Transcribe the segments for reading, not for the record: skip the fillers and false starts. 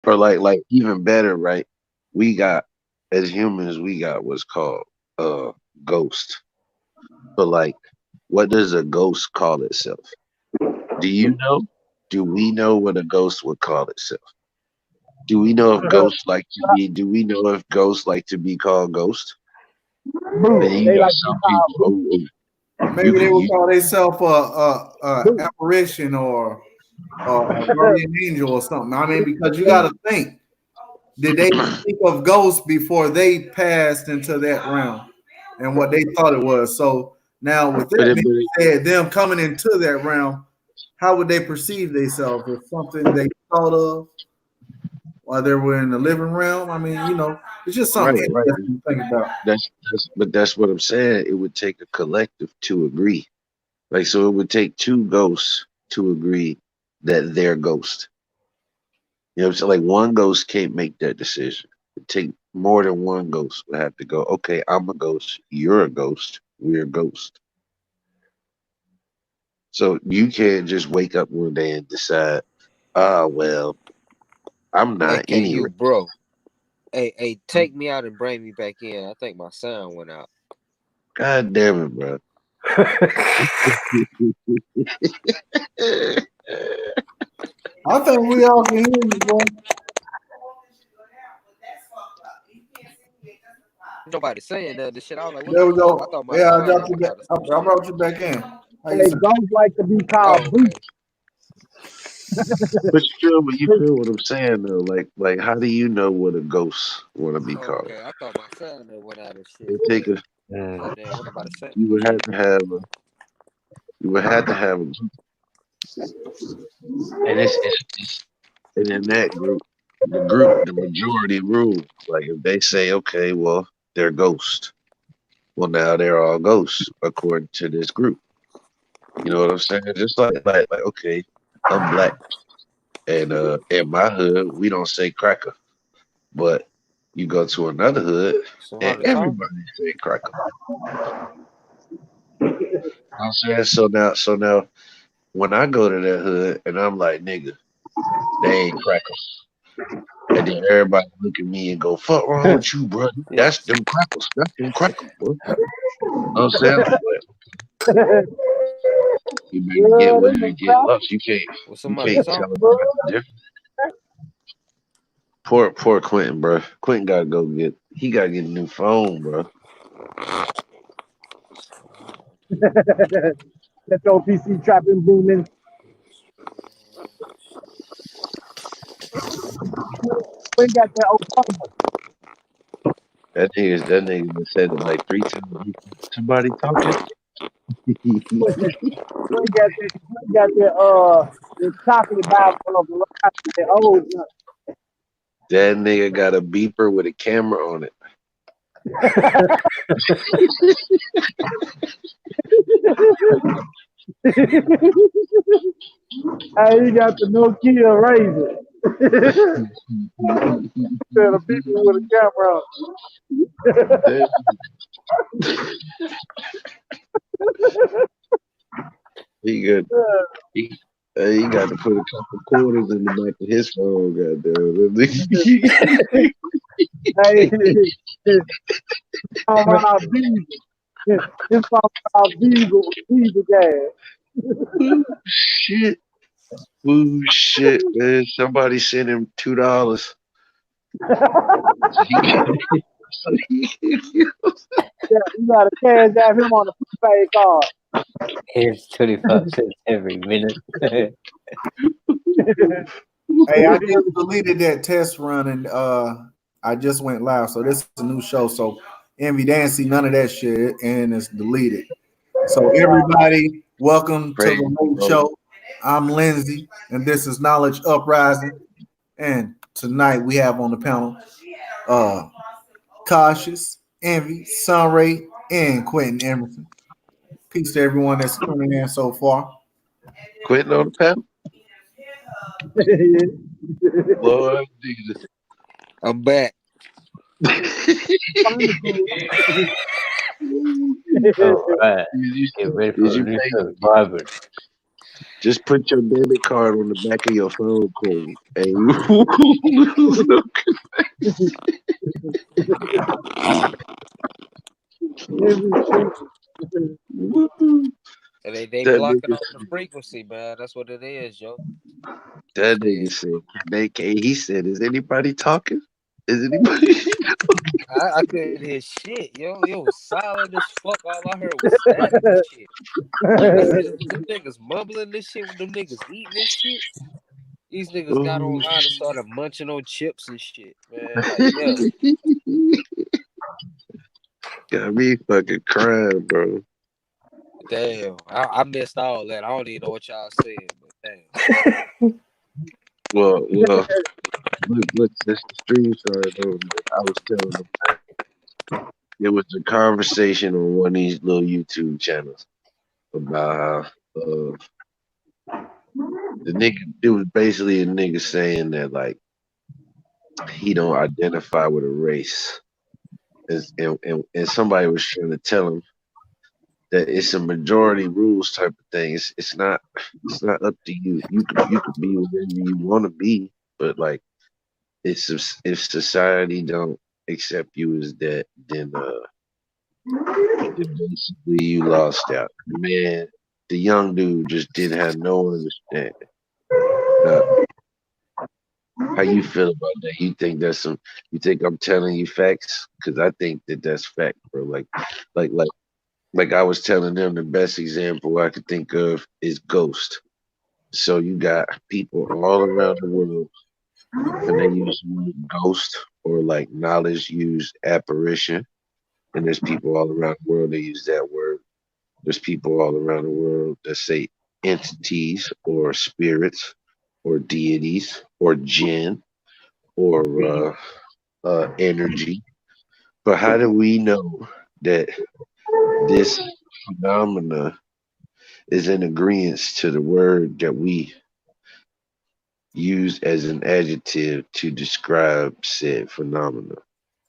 Or like even better, right? We got as humans, we got what's called uh ghost. But like, what does a ghost call itself? Do you know? Do we know what a ghost would call itself? Do we know if ghosts like to be? Do we know if ghosts like to be called ghost? Boo. And you They got like to be some called people boo. who you Maybe they could would you call themselves a Boo. apparition or a guardian angel or something. I mean, because you got to think, did they think of ghosts before they passed into that realm and what they thought it was? So now, with but that it, being but said, them coming into that realm, how would they perceive themselves? If something they thought of while they were in the living realm? I mean, it's just something right, right. interesting to think about. That's what I'm saying. It would take a collective to agree. Like so, it would take two ghosts to agree that they're ghost. You know what I'm saying? Like one ghost can't make that decision. It take more than one ghost would have to go. Okay, I'm a ghost. You're a ghost. We're a ghost. So you can't just wake up one day and decide, ah, well, I'm not You, anyway. bro. Hey, take me out and bring me back in. I think my sound went out. God damn it, bro. I think we all can hear you, bro. Nobody saying that. This shit. I was like, what There the we fuck? I go. thought my Yeah, I sound got had you went back. out or I some shit. brought you back in. How you Hey, feeling? ghosts like to be called Oh, boo. okay. But you feel what I'm saying though? Like how do you know what a ghost wanna be Oh, called? okay. I thought my sound had went out and shit. It take a Like, damn, what nobody saying? you would have to have a you would have to have a and it's and in that group, the majority rule. Like if they say, okay, well, they're ghosts. Well now they're all ghosts according to this group. You know what I'm saying? Just like okay, I'm black and in my hood we don't say cracker. But you go to another hood So how and to talk? everybody say cracker. You know what I'm saying? So now when I go to that hood and I'm like, nigga, they ain't crackers. And then everybody look at me and go, fuck wrong with you, bro? Yeah. That's them crackers. That's them crackers, bro. You know what I'm saying? But you better get Yeah, with them it the and get crap, lost. Well, You somebody can't talk. tell them bro. nothing different. Poor Quentin, bro. Quentin gotta go get he gotta get a new phone, bro. That your PC trapping booming. We ain't got that Obama. That nigga been said it like 3 times. Somebody talking? We ain't got that. We ain't got that. The chocolate Bible of the old. That nigga got a beeper with a camera on it. Hey, you got the Nokia Razor. And a people with a camera on. That- he got he, he got to put a couple quarters in the back of his phone, goddamn. Hey, it's all about diesel. It's all about diesel gas. Shit. Oh shit, man. Somebody sent him $2. Yeah, you gotta cash out him on a prepaid card. Here's 25 cents every minute. Hey, I just deleted that test run and I just went live. So this is a new show. So Envy, they didn't see none of that shit and it's deleted. So everybody, welcome to Crazy, the late bro. show. I'm Lindsay, and this is Knowledge Uprising. And tonight we have on the panel uh Cautious, Envy, Sunray, and Quentin Emerson. Peace to everyone that's tuning in so far. Quitting on the panel? Lord Jesus. I'm back. All right. Did you, Get ready for did the you new pay Survivor. Just put your debit card on the back of your phone, Queen. Hey, Every shit. And they that blocking nigga, off the frequency, man. That's what it is, yo. that nigga Shit. said, he said, is anybody talking? Is anybody? I couldn't hear shit, yo. It was silent as fuck. All I heard was static and shit. I said, is them niggas mumbling this shit with them niggas eating this shit? These niggas got Oh, online and started munching on chips and shit, man. Like, yeah. got me fucking crying, bro. Damn. I missed all that. I don't even know what y'all said, but damn. Well, look, since the stream started over, I was telling them there was a conversation on one of these little YouTube channels about how the nigga, it was basically a nigga saying that like he don't identify with a race. And somebody was trying to tell him that it's a majority rules type of thing. It's not up to you. You could be whatever you want to be, but like if society don't accept you as that, then basically you lost out. Man, the young dude just didn't have no understanding. Now, how you feel about that? You think that's some? You think I'm telling you facts? Because I think that that's fact, bro. Like, like, like I was telling them, the best example I could think of is Ghost. So you got people all around the world, and they use the word ghost or like knowledge use apparition, and there's people all around the world that use that word. There's people all around the world that say entities or spirits or deities or jinn or energy. But how do we know that this phenomena is in agreement to the word that we use as an adjective to describe said phenomena?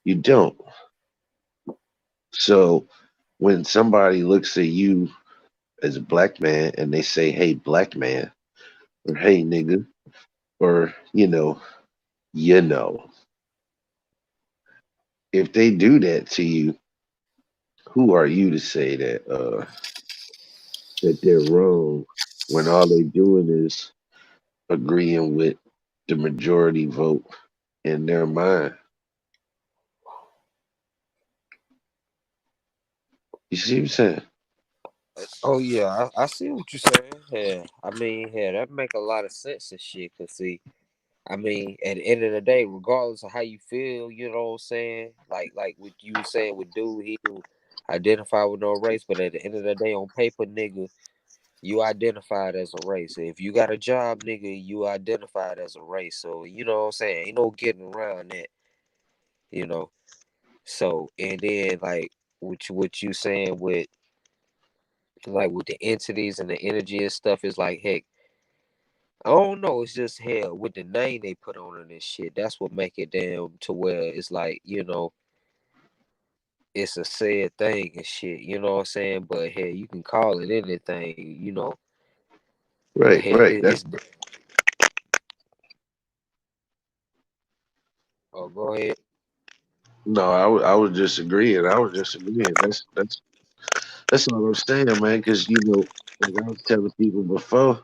You don't. So when somebody looks at you as a black man and they say, hey, black man, or hey, nigga, or, you know, if they do that to you, who are you to say that they're wrong when all they doing is agreeing with the majority vote in their mind? You see what I'm saying? Oh yeah, I see what you're saying. Yeah, I mean, yeah, that make a lot of sense and shit. Cause see, I mean, at the end of the day, regardless of how you feel, you know what I'm saying. Like what you were saying with dude, he don't identify with no race, but at the end of the day, on paper, nigga, you identified as a race. If you got a job, nigga, you identified as a race. So you know what I'm saying. Ain't no getting around that, you know. So and then like what you saying with like with the entities and the energy and stuff is like heck. I don't know. It's just hell with the name they put on it and shit. That's what make it damn to where it's like it's a sad thing and shit. You know what I'm saying? But hell, you can call it anything. But Right, hell, right. That's it's. Oh, go ahead. no, I was just agreeing. I was just agreeing. That's what I'm saying, man. Because like I was telling people before,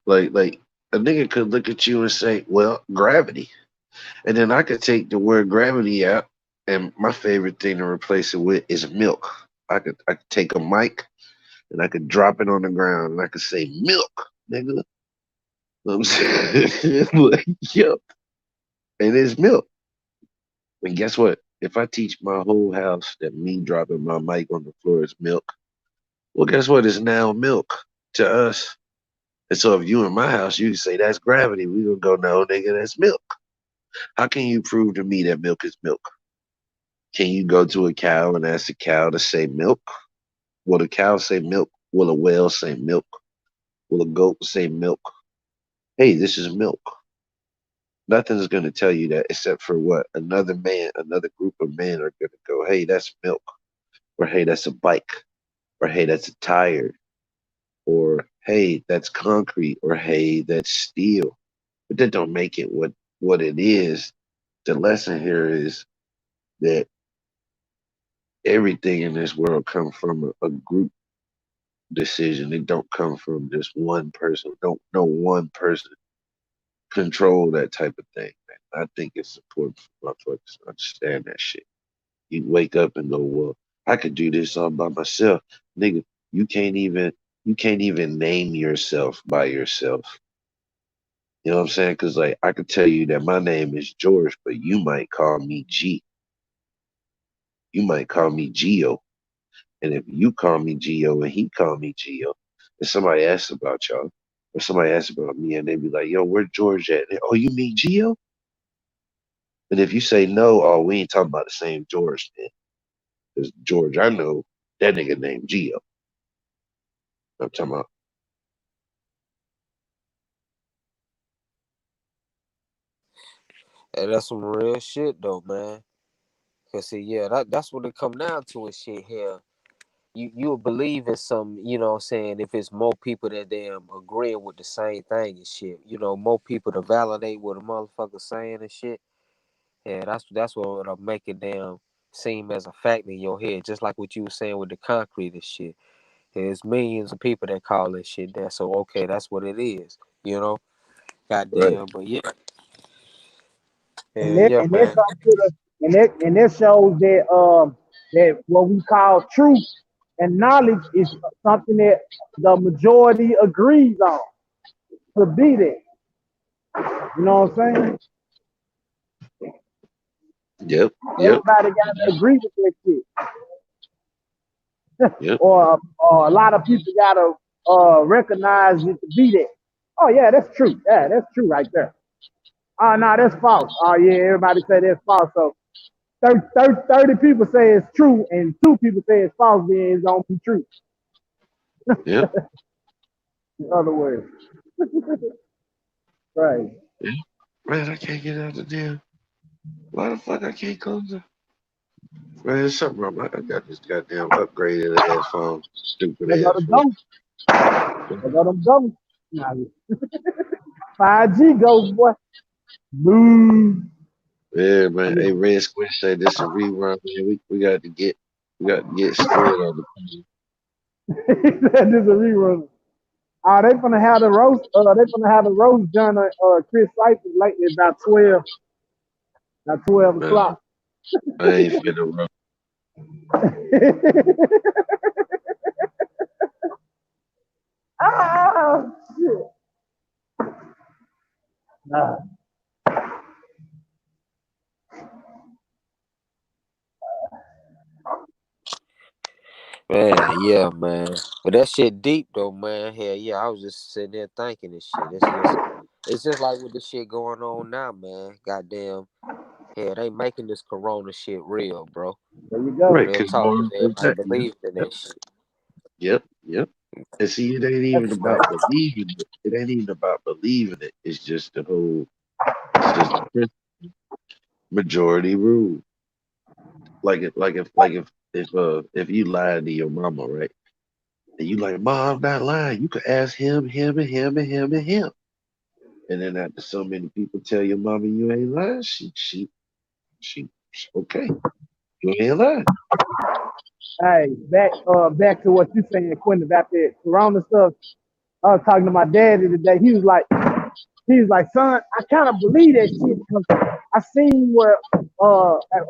like a nigga could look at you and say, "Well, gravity," and then I could take the word gravity out, and my favorite thing to replace it with is milk. I could take a mic and I could drop it on the ground and I could say milk, nigga. You know what I'm saying? Like, yep, and it's milk. And guess what? If I teach my whole house that me dropping my mic on the floor is milk, well, guess what? It's now milk to us. And so if you in my house, you can say that's gravity. We gonna go, no, nigga, that's milk. How can you prove to me that milk is milk? Can you go to a cow and ask the cow to say milk? Will the cow say milk? Will a whale say milk? Will a goat say milk? Hey, this is milk. Nothing's gonna tell you that except for what another man, another group of men are gonna go, hey, that's milk, or hey, that's a bike, or hey, that's a tire, or hey, that's concrete, or hey, that's steel. But that don't make it what it is. The lesson here is that everything in this world comes from a group decision. It don't come from just one person. Don't no one person control that type of thing, man. I think it's important for motherfuckers to understand that shit. You wake up and go, well, I could do this all by myself. Nigga, you can't even you can't even name yourself by yourself. You know what I'm saying? Because like I could tell you that my name is George, but you might call me G. You might call me Geo. And if you call me Geo and he call me Geo, and somebody asks about y'all, or somebody asks about me, and they be like, "Yo, where George at?" Oh, you mean Geo? And if you say no, oh, we ain't talking about the same George, man. Because George, I know that nigga named Geo. I'm talking about. And that's some real shit though, man. Cause see, yeah, that's what it come down to and shit here. You'll believe in some, you know what I'm saying, if it's more people that damn agreeing with the same thing and shit. You know, more people to validate what a motherfucker saying and shit. Yeah, that's what'll make it damn seem as a fact in your head. Just like what you were saying with the concrete and shit. There's millions of people that call this shit that. So okay, that's what it is. You know? Right. Goddamn, but yeah. And Yeah, that yeah, and that man. comes to the and that shows that that what we call truth and knowledge is something that the majority agrees on to be there. You know what I'm saying? Yep. Yep. Everybody got to agree with that shit. Yep. Or a lot of people gotta recognize it to be there. Oh yeah, that's true. Yeah, that's true right there. Oh no, that's false. Oh yeah, everybody say that's false. So 30 people say it's true and 2 people say it's false, then it's gonna be true. Yep. In other words. Right. Yeah. Man, I can't get out the damn. Why the fuck I can't close it? Man, there's something wrong. I got this goddamn upgraded ass phone. Stupid They go ass to phone. go. They go them go. Nah, 5G goes, boy. Boom. Yeah, man. Hey, Red Squish say this a rerun, man. We got to get Squid on the phone. That is a rerun. They gonna have the roast. They gonna have the roast done. Chris Cyphers lately about 12 Man, o'clock. I ain't finna run. Ah, shit. Nah. Man, yeah, man. But that shit deep though, man. Hell yeah, I was just sitting there thinking this shit. It's just like with the shit going on now, man. Goddamn. Yeah, they making this corona shit real, bro. There you For go. Right, real because talk, more cause everybody exactly. believes in that shit. Yep. And see, it ain't even That's about believing it. It ain't even about believing it. It's just the whole. It's just the majority rule. Like if you lied to your mama, right? And you like, Mom, I'm not lying. You could ask him, him, and him, and him, and him. And then after so many people tell your mama you ain't lying, she okay. You ain't lying. hey, back to what you saying, Quentin, about that corona stuff. I was talking to my daddy today. He was like, son, I kind of believe that shit because I seen where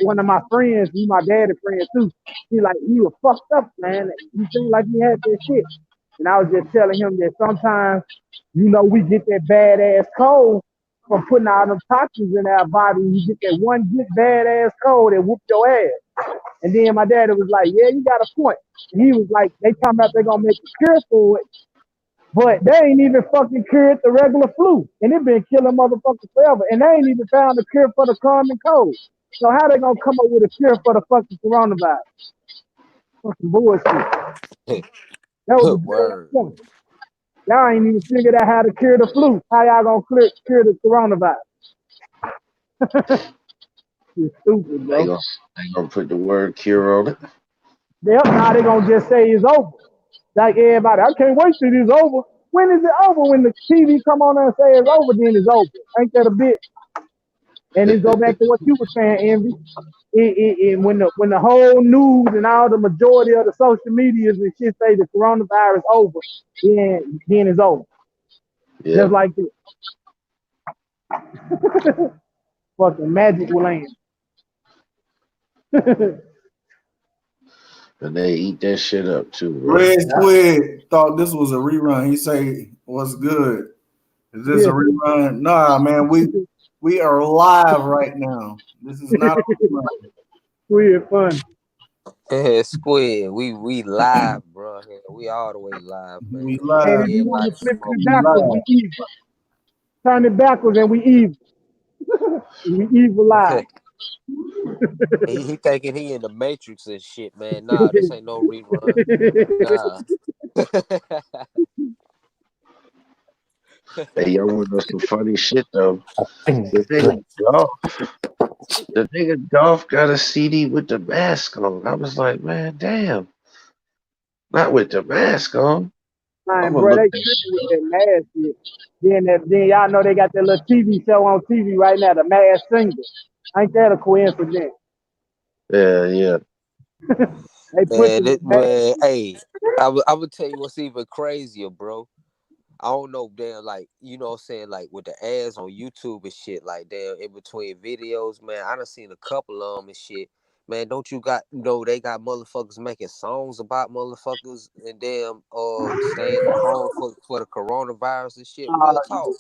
one of my friends, he my daddy friend too. He was fucked up, man. He seemed like he had that shit. And I was just telling him that sometimes, we get that badass cold from putting all them toxins in our body. You get that one good badass cold that whoop your ass. And then my daddy was like, yeah, you got a point. And he was like, they talking about they're gonna make a cure for it, but they ain't even fucking cured the regular flu. And it been killing motherfuckers forever. And they ain't even found a cure for the common cold. So how they gonna come up with a cure for the fucking coronavirus? Fucking bullshit. That was the bad Word. point. Y'all ain't even figured out how to cure the flu. How y'all gonna cure the coronavirus? You stupid, They bro. gonna they gonna put the word cure on it. Now they gonna just say it's over. Like everybody, I can't wait till it's over. when is it over? When the TV come on and say it's over, then it's over. Ain't that a bit? And it go back to what you were saying, Envy. When the whole news and all the majority of the social medias and shit say the coronavirus over, then it's over. Yeah. Just like this. Fucking magic land. And they eat that shit up too, bro. Red Squid thought this was a rerun. He say, "What's good? Is this a rerun?" Nah, man. We are live right now. This is not a rerun. Weird fun. Yeah, Squid, we live, bro. Yeah, we all the way live, man. We live. And if you want to flip We it backwards, live. we evil. Turn it backwards and we evil. We evil live. he thinking he in the Matrix and shit, man. Nah, this ain't no rerun. Nah. Hey, y'all want to know some funny shit though? think The nigga Dolph got a CD with the mask on. I was like, man, damn, not with the mask on. Man, I'ma bro, look they that tripping shit with up. that mask shit. Then y'all know they got that little TV show on TV right now, The Masked Singer. Ain't that a coincidence? Yeah. They put the Man, hey, I would tell you what's even crazier, bro. I don't know, damn, like, you know what I'm saying, like, with the ads on YouTube and shit, like, damn, in between videos, man, I done seen a couple of them and shit. Man, don't you they got motherfuckers making songs about motherfuckers and damn, staying at home for the coronavirus and shit. Real talk.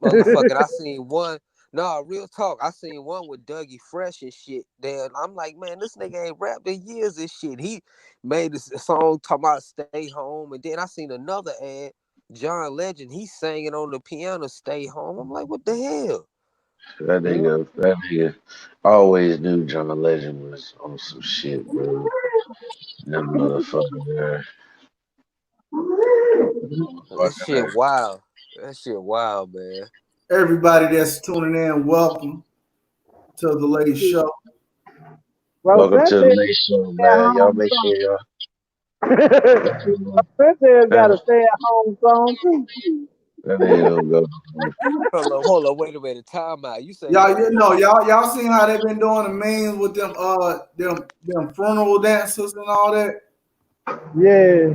Motherfucking, I seen one. No, real talk. I seen one with Dougie Fresh and shit. Then I'm like, man, this nigga ain't rapped in years and shit. He made this song talking about stay home, and then I seen another ad. John Legend, he's singing on the piano, "Stay Home." I'm like, what the hell? That nigga always knew John Legend was on some shit, bro. That motherfucker there. That shit wild. That shit wild, man. Everybody that's tuning in, welcome to the Late Show. Welcome to the Late Show, man. Y'all make sure y'all. Princess got a stay-at-home song too. That nigga don't go. Hold on, wait a minute. Time out. You say Y'all seen how they been doing the memes with them funeral dancers and all that? Yeah.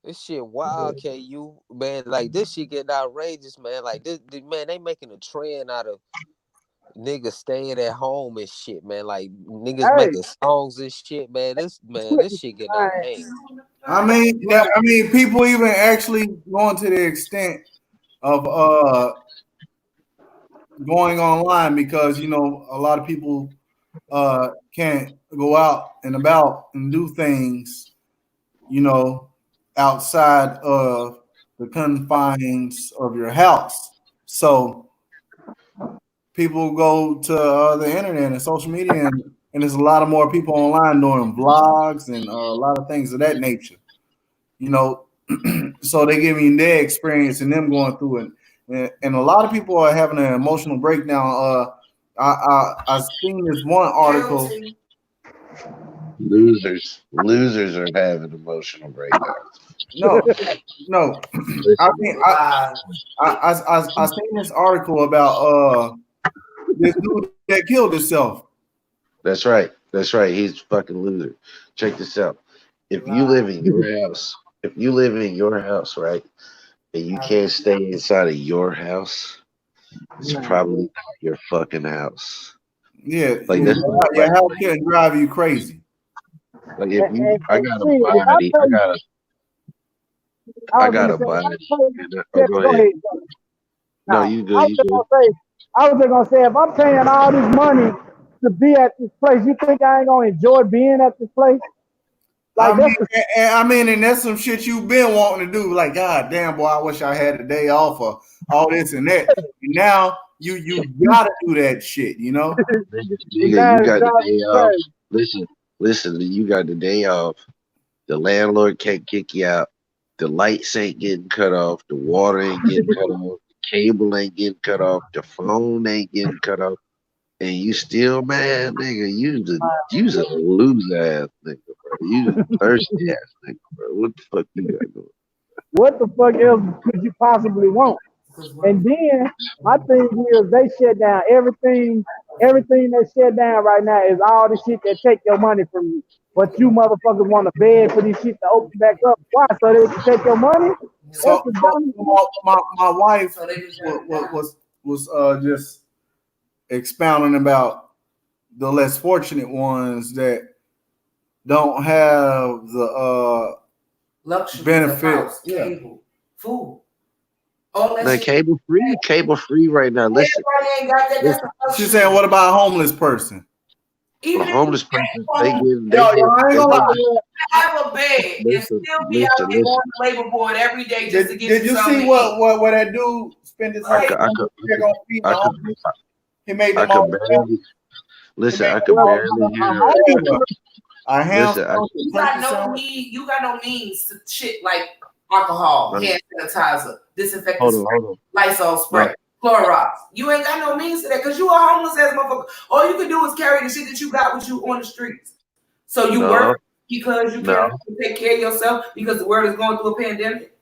This shit wild, KU, man. Like, this shit getting outrageous, man. Like, this man, they making a trend out of niggas staying at home and shit, man. Like, niggas making songs and shit, man. This shit getting out of hand. I mean, people even actually going to the extent of going online because a lot of people can't go out and about and do things, outside of the confines of your house. So people go to the internet and social media, and there's a lot of more people online doing vlogs and a lot of things of that nature. So they give me their experience and them going through it, and a lot of people are having an emotional breakdown. I seen this one article. Losers are having emotional breakdowns. No. I seen this article about this dude that killed himself. That's right. He's a fucking loser. Check this out. If you live in your house, right, and you can't stay inside of your house, it's probably not your fucking house. Yeah, like this. Your house can drive you crazy. Like if you, I got a body. I got a body. Go ahead. No, you good. I was just gonna say, if I'm paying all this money to be at this place, you think I ain't gonna enjoy being at this place? Like I mean, and that's some shit you've been wanting to do. Like, God damn, boy, I wish I had a day off for all this and that. And now you gotta do that shit, you got the day off. Listen, you got the day off. The landlord can't kick you out. The lights ain't getting cut off. The water ain't getting cut off. The cable ain't getting cut off. The phone ain't getting cut off. And you still mad, nigga. You's a loser ass nigga, bro. You just thirsty ass nigga, bro. What the fuck you got going? What the fuck else could you possibly want? And then my thing is they shut down everything. Everything they shut down right now is all the shit that take your money from you. But you motherfuckers want to beg for this shit to open back up. Why? So they can take your money? So That's the dumbest my wife was just expounding about the less fortunate ones that don't have the luxury benefits. Yeah. Cable, food, all that Man, shit. cable free right now. Listen, Everybody ain't got that. That's a luxury. She's saying, what about a homeless person? a Even homeless if person, you they ain't give, Yo, I ain't gonna lie. have a bed and Listen, still be out there listen. on the labor board every day just to get Did you something see to what that dude spent his whole I could, I could, they're gonna feed the I could, homeless? He made I them all could barely listen. I could well, barely hear. a ham Listen, I- sandwich, You turkey got no sandwich. need. You got no means to shit like alcohol, Right. hand sanitizer, disinfectant Hold on, spray, hold on. Lysol spray, Clorox. You ain't got no means to that because you a homeless ass motherfucker. All you can do is carry the shit that you got with you on the streets. So you No. work because you No. can't take care of yourself because the world is going through a pandemic.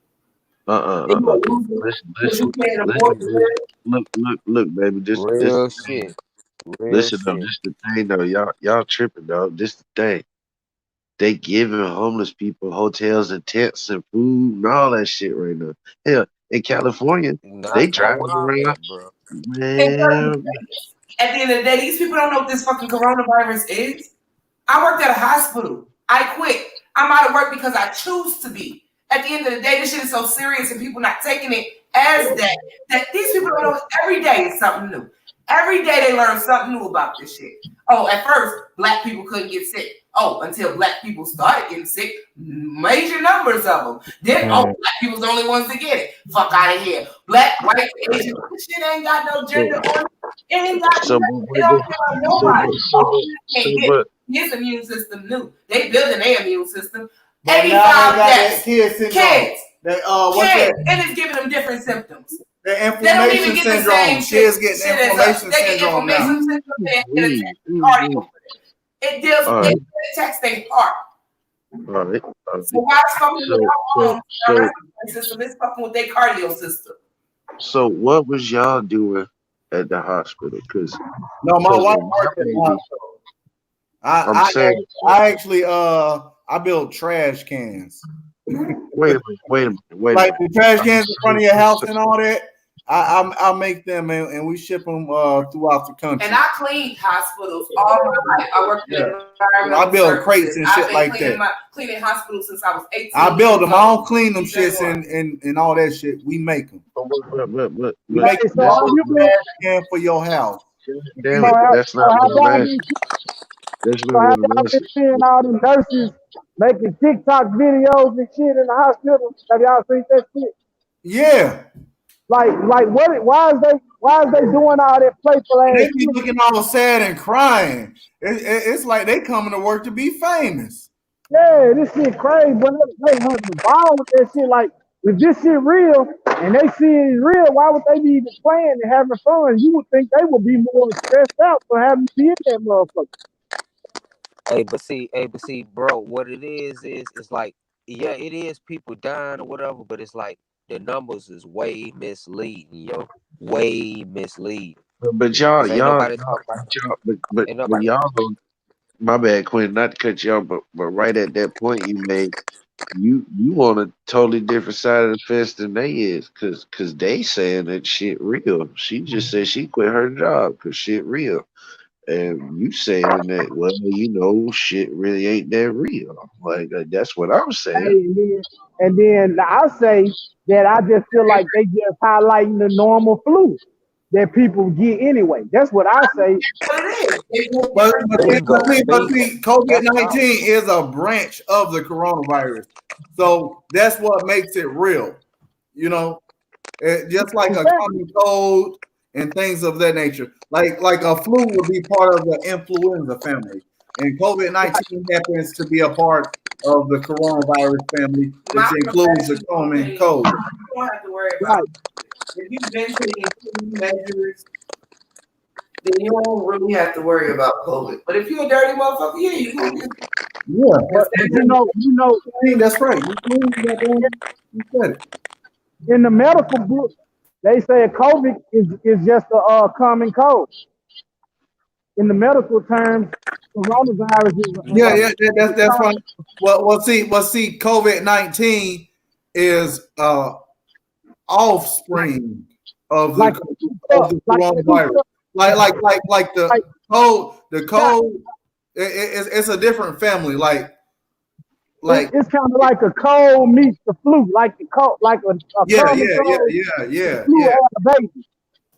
And you a loser Listen, because you listen, can't afford to listen. live. Look, baby. This Real shit. Real listen though. shit. This the thing though. Y'all tripping though. This the thing. They giving homeless people hotels and tents and food and all that shit right now. Hell, in California, they Not driving where I'm around. at, bro. Man, At the end of the day, these people don't know what this fucking coronavirus is. I worked at a hospital. I quit. I'm out of work because I choose to be. At the end of the day, this shit is so serious and people not taking it as that these people don't know every day is something new. Every day they learn something new about this shit. Oh, at first, black people couldn't get sick. Oh, until black people started getting sick, major numbers of them. Then, black people's the only ones to get it. Fuck out of here. Black, white, Asian, this shit ain't got no gender on it. It ain't got So, nothing. It don't care about nobody. Can't get but his immune system new. They building their immune system. But now 85 they got that deaths. kid syndrome. Kids. That what's Kids. that? And it's giving them different symptoms. The They don't even inflammation get the syndrome. same Kids shit. getting as us. inflammation They get syndrome now. inflammation syndrome. They get cardio. It deals. All right. It attacks their heart. all right. So why it's fucking with our own so- respiratory system? It's fucking with their cardio system. So what was y'all doing at the hospital? Because No, my Because wife of worked at the my hospital. I'm saying, I actually I built trash cans. wait a minute. Like the trash cans in front of your house and all that. I make them and we ship them throughout the country. And I cleaned hospitals all my life. I worked in environmental I build services. crates and I've shit been like cleaning that. Cleaning hospitals since I was 18. I build them. years I old. don't clean them Keep that shits going. and all that shit. We make them. But We make Hey, them so all have you the been? trash can for your house. damn So it, have, that's so not have what I'm y'all asking. been? That's So not have what I'm y'all been asking. seeing all the nurses making TikTok videos and shit in the hospital? Have y'all seen that shit? Yeah. Like what? Why is they doing all that playful And ass they be shit? looking all sad and crying. It's like they coming to work to be famous. Yeah, this shit crazy, but they involved with that shit. Like, if this shit real and they see it is real, why would they be even playing and having fun? You would think they would be more stressed out for having to be in that motherfucker. Hey, but see, bro, what it is it's like, yeah, it is people dying or whatever, but it's like the numbers is way misleading, yo. Way misleading. But y'all, 'Cause ain't nobody talking about but ain't nobody y'all don't. My bad, Quinn. Not to cut you off, but right at that point you made, you on a totally different side of the fence than they is, cause they saying that shit real. She just said she quit her job cause shit real, and you saying that shit really ain't that real. Like that's what I'm saying. Hey, and then I say that I just feel like they just highlighting the normal flu that people get anyway. That's what I say. What it is. But see, COVID-19 is a branch of the coronavirus. So that's what makes it real. You know, just like a common cold and things of that nature. Like a flu would be part of the influenza family. And COVID-19 happens to be a part of the coronavirus family, which includes the common cold. You don't have to worry about it. If you've been taking measures, then you don't really have to worry about COVID. But if you're a dirty motherfucker, yeah, you gonna get Yeah, but I think that's right. You said it. in the medical book, they say COVID is just a common cold. In the medical terms, coronavirus is Yeah, that's common, fine. See, COVID-19 is offspring of like the a super, like a coronavirus. super, Like like the cold. It's a different family. Like it's kind of like a cold meets the flu, like the cold, like a yeah, common yeah, yeah, cold. yeah, The yeah, flu yeah, had a baby.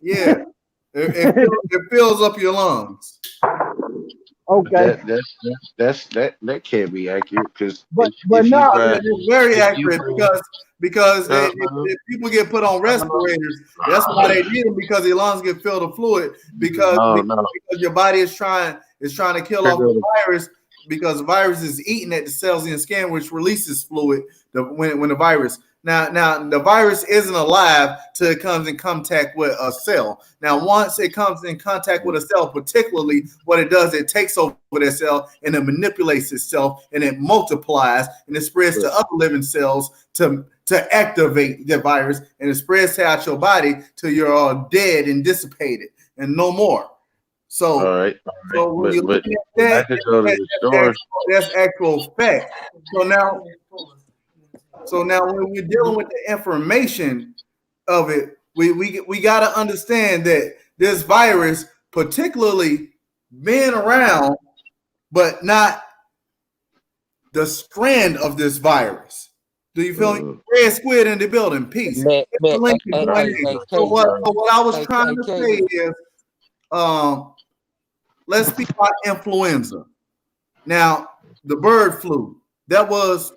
yeah. It fills up your lungs. Okay, That can't be accurate because but now It's very if you accurate because no if people get put on respirators, that's why they need them, because their lungs get filled with fluid no because your body is trying to kill off the virus, because the virus is eating at the cells in the skin, which releases fluid when the virus. Now the virus isn't alive till it comes in contact with a cell. Now, once it comes in contact with a cell, particularly what it does, it takes over that cell and it manipulates itself and it multiplies and it spreads to other living cells to activate the virus, and it spreads out your body till you're all dead and dissipated and no more. So, all right. so when you But look at I could go to the store. that's actual fact. So now when we're dealing with the information of it, we got to understand that this virus, particularly being around, but not the strand of this virus. Do you feel me? Red Squid in the building. Peace. Man, The link is right here. So what I was trying to say is, let's speak about influenza. Now, the bird flu, that was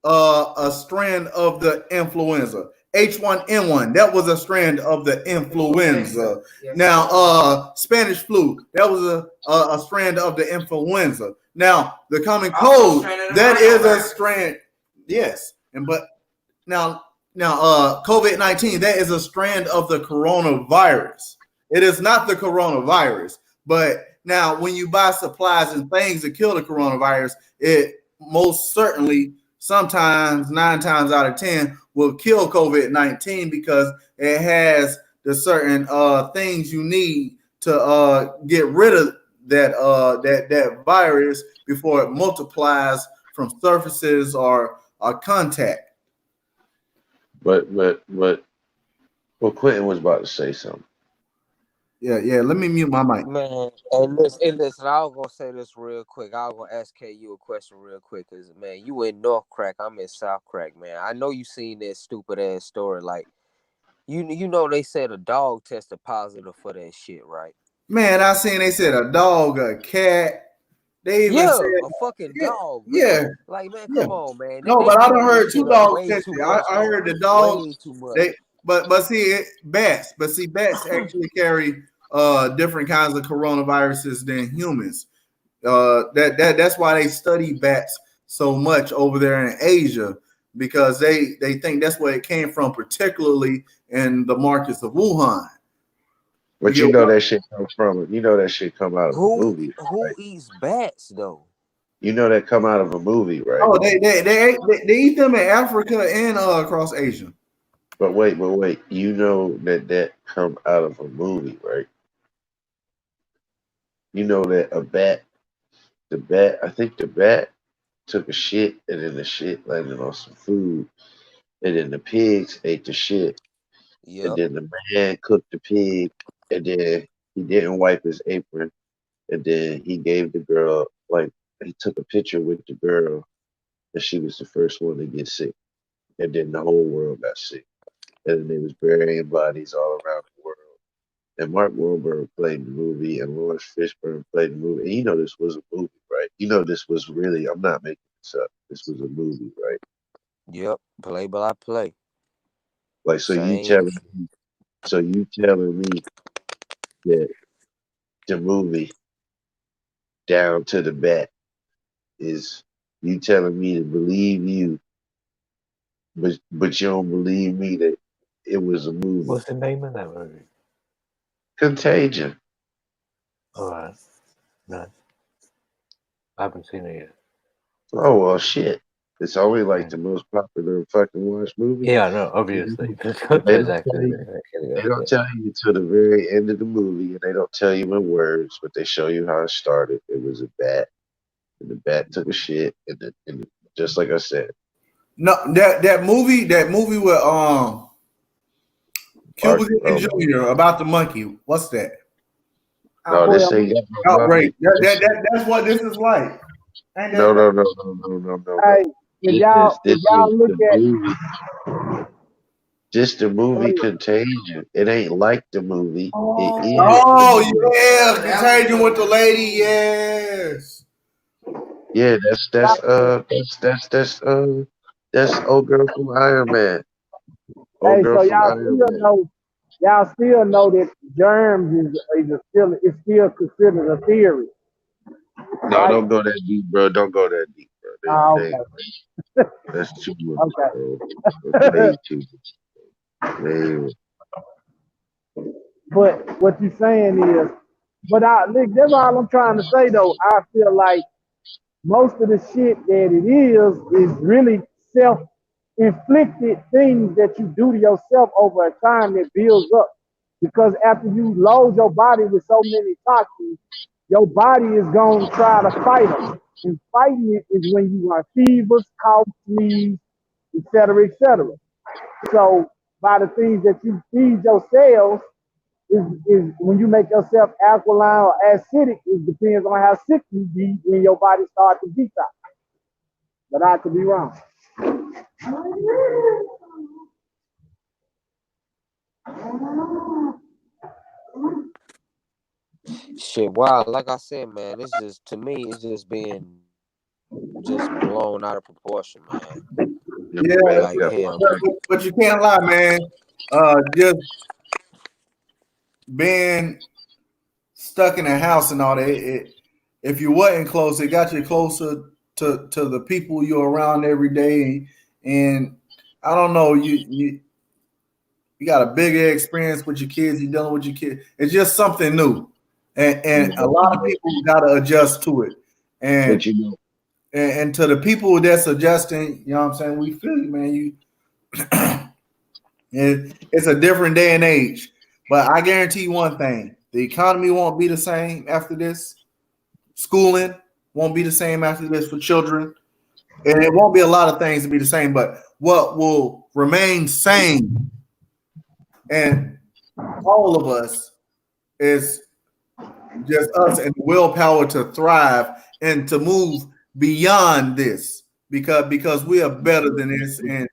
a strand of the influenza. H1N1, that was a strand of the influenza. Now, Spanish flu, that was a strand of the influenza. Now, the common cold, that is a strand. Yes, now, COVID-19, that is a strand of the coronavirus. It is not the coronavirus, but now when you buy supplies and things to kill the coronavirus, it most certainly, sometimes 9 times out of 10, will kill COVID-19 because it has the certain things you need to get rid of that virus before it multiplies from surfaces or contact. But Quentin was about to say something. Yeah. Let me mute my mic. Man, and listen, I was gonna say this real quick. I was gonna ask KU a question real quick, cause man, you in North Crack, I'm in South Crack, man. I know you seen that stupid ass story. Like, you know they said a dog tested positive for that shit, right? Man, I seen they said a dog, a cat. They even said a fucking dog. Man. Yeah. Like, man, come on, man. No, but I done heard 2 dogs way tested. too much, I heard the dogs. way too much. But see, bats. But see, bats actually carry different kinds of coronaviruses than humans. That's why they study bats so much over there in Asia, because they think that's where it came from, particularly in the markets of Wuhan. But you know that shit comes from. You know that shit come out of a movie. Who right? eats bats though? You know that come out of a movie, right? Oh, they eat them in Africa and across Asia. But wait. You know that come out of a movie, right? You know that I think the bat took a shit, and then the shit landed on some food, and then the pigs ate the shit. Yeah. And then the man cooked the pig, and then he didn't wipe his apron, and then he gave the girl, like, he took a picture with the girl, and she was the first one to get sick, and then the whole world got sick, and then they was burying bodies all around the world. And Mark Wahlberg played the movie, and Lawrence Fishburne played the movie. And you know this was a movie, right? You know this was really. I'm not making this up. This was a movie, right? Yep. Play by play. Like, so you telling me that the movie Down to the Bat is you telling me to believe you, but you don't believe me that it was a movie. What's the name of that movie? Contagion. All right. No. I haven't seen it yet. Oh well, shit. It's always like the most popular fucking watched movie. Yeah, no, obviously. That's And they don't exactly tell you. where it They goes. don't tell you to the very end of the movie, and they don't tell you in words, but they show you how it started. It was a bat, and the bat took a shit, and just like I said, No, that movie with Cuba Mark, Gooding Jr. about the monkey. What's that? no, Boy, this ain't got no Outrage. money. That's what this is like. Ain't No, that? no, no, no, no, no, no, no. hey, if y'all look The at movie. Just the movie Contagion. It ain't like the movie. It is the Oh movie. yeah, Contagion with the lady. Yes. Yeah, that's old girl from Iron Man. Old hey, girl so from Iron Man. y'all still know that germs is still considered a theory, No, right? don't go that deep, bro. Don't go that deep, bro. Okay. That's too much, Okay. bro. That's way too much. Man. But what you're saying is, look, that's all I'm trying to say though. I feel like most of the shit that it is really self-inflicted things that you do to yourself over a time that builds up. Because after you load your body with so many toxins, your body is going to try to fight them. And fighting it is when you are fevers, cough, sneeze, etc., etc. So by the things that you feed your cells is when you make yourself alkaline or acidic, it depends on how sick you be when your body starts to detox. But I could be wrong. Shit, wow, like I said, man, it's just to me, it's just being just blown out of proportion, man. Yeah, Like hell. but you can't lie, man. Just being stuck in a house and all that. If you wasn't close, it got you closer to the people you're around every day. And I don't know, you got a bigger experience with your kids. You're dealing with your kids. It's just something new, and a lot of people got to adjust to it. And But you know, and to the people that's adjusting, you know what I'm saying? We feel you, man. It's a different day and age. But I guarantee you one thing: the economy won't be the same after this. Schooling won't be the same after this for children, and it won't be a lot of things to be the same. But what will remain same, and all of us, is just us and willpower to thrive and to move beyond this because we are better than this and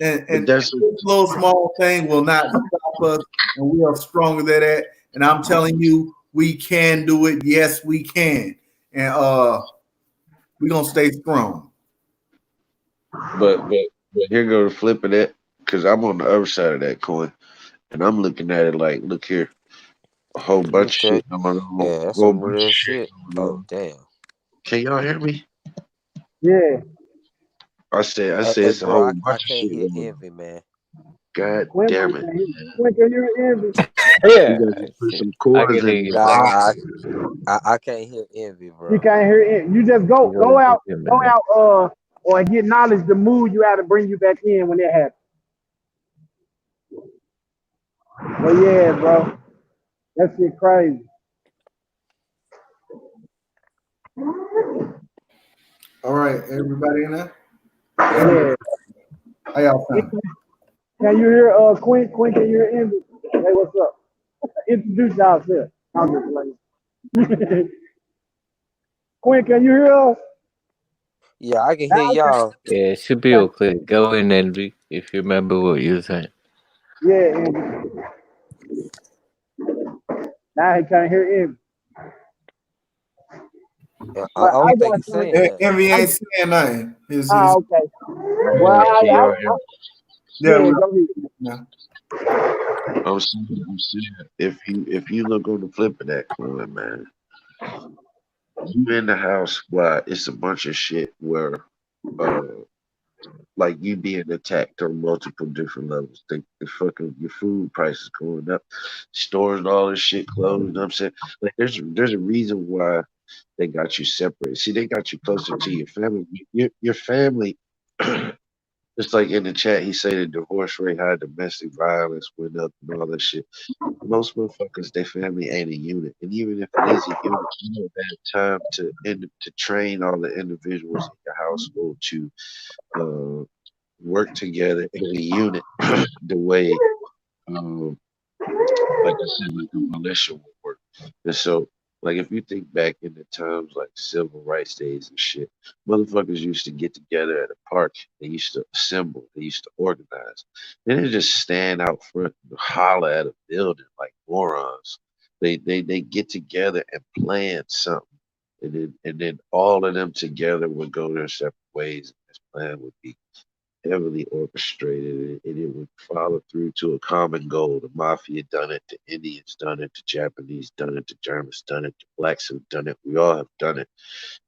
that's this little small thing will not stop us and we are stronger than that. And I'm telling you, we can do it. Yes, we can. And we're gonna stay strong. but here go the flip of that, because I'm on the other side of that coin, and I'm looking at it like, look here, a whole bunch of Okay. shit going on, Yeah, that's whole some bunch of real shit shit. going Oh on. damn. Can y'all hear me? Yeah. I said Hey it's a bro, whole I bunch of can't shit hear going on. envy, man. God When damn we it. can hear, when can you hear envy? You Yeah. gotta put some I chords can hear in you there, now. bro. I can't hear envy, You bro. can't hear it. You just You go gotta out, give him a go minute. out, or get knowledge the mood you have to bring you back in when it happens. But yeah, bro, that shit crazy. All right, everybody in there? Yeah. How y'all sound? Can you hear Quinn? Quinn, can you hear envy? Hey, what's up? Introduce yourself. I'm just playing. Quinn, can you hear us? Yeah, I can hear Now, y'all. Yeah, it should be all clear. Go in, Envy, if you remember what you were saying. yeah, envy. Now he can't hear envy. I But I don't think got he's something. saying that. Envy ain't saying nothing. Okay. Well, Can y'all hear me? Yeah, yeah, go ahead. yeah. I'm saying, if you look on the flip of that coin, man, you in the house while it's a bunch of shit where uh like you being attacked on multiple different levels. The fucking your food prices going up, stores and all this shit closed. You know what I'm saying, like there's a reason why they got you separated. See, they got you closer to your family. Your family, just like in the chat, he said the divorce rate high, domestic violence went up, and all that shit. Most motherfuckers, their family ain't a unit, and even if it is a unit, you don't have time to train all the individuals in your household to uh, work together in a unit the way, um, like I said, like a militia would work. And so, like if you think back in the times like civil rights days and shit, motherfuckers used to get together at a park. They used to assemble. They used to organize. They didn't just stand out front and holler at a building like morons. They get together and plan something, and then all of them together would go their separate ways. And this plan would be heavily orchestrated, and it would follow through to a common goal. The mafia done it, the Indians done it, the Japanese done it, the Germans done it, the blacks have done it. We all have done it.